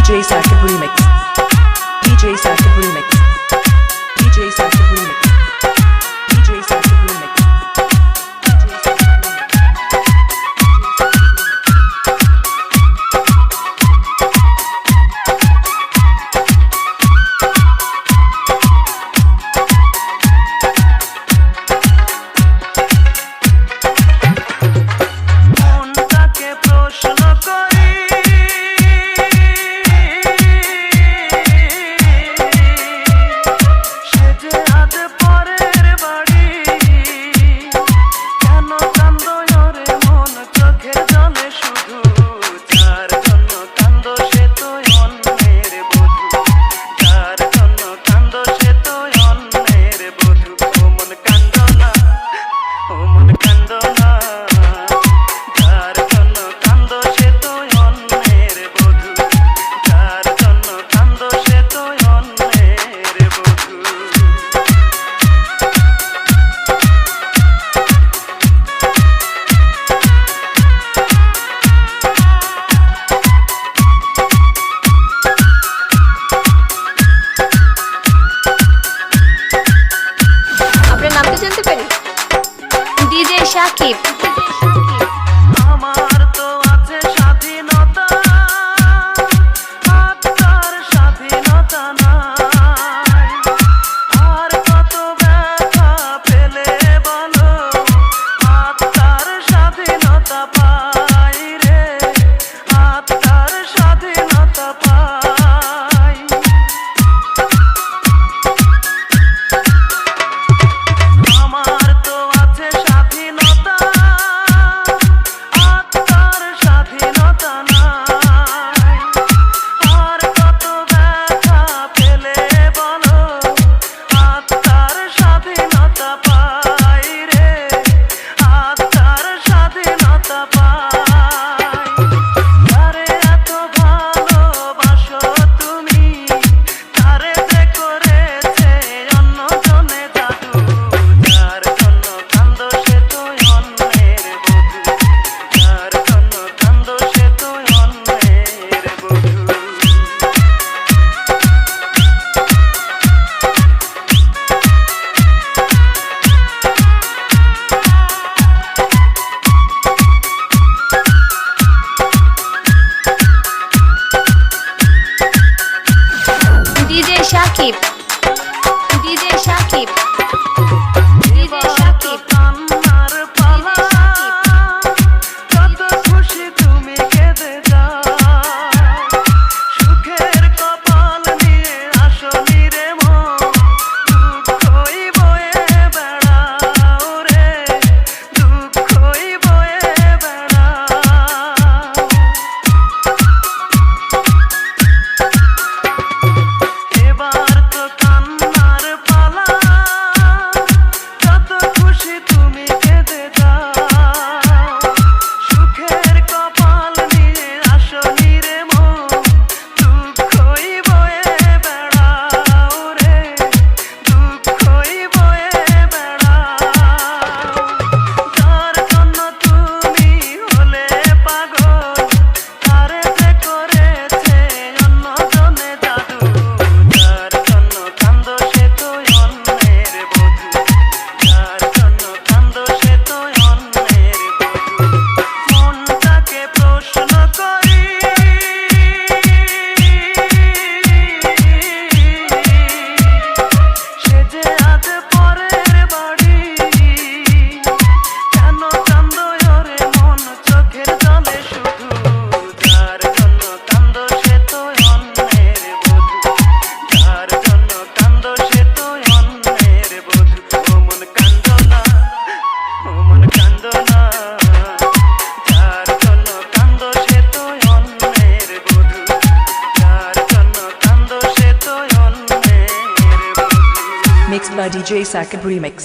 DJ Sakib Remix. DJ Sakib Remix. DJ Sakib Remix. DJ Sakib Remix. DJ Sakib Sakib DJ Sakib DJ Sakib কত খুশি তুমি কেঁদে যাও সুখের কপাল নিয়ে আসনি রে মন দুঃখই বয়ে বেড়াও রে দুঃখই বয়ে বেড়াও এবার তো কান্নার পালা কত খুশি তুমি কেঁদে যাও সুখের কপাল নিয়ে আসনি রে মন দুঃখই বয়ে বেড়াও রে দুঃখই বয়ে বেড়াও যার জন্য তুমি হলে পাগল তারে যে করেছে অন্যজনে জাদু যার জন্য কান্দো সে তো অন্যের বধূ যার জন্য কান্দো সে তো অন্যের বধূ মনটাকে প্রশ্ন করি সে যে আজ পরের বাড়ি কেন কান্দো ওরে মন চোখের জলে শুধু যার জন্য কান্দো সে তো অন্যের বধূ যার জন্য কান্দো সে তো অন্যের বধূ ও মন কান্দো না ও মন কান্দো না যার জন্য কান্দো সে তো অন্যের বধূ যার জন্য কান্দো সে তো অন্যের বধূ Mixed by DJ Sakib Remix.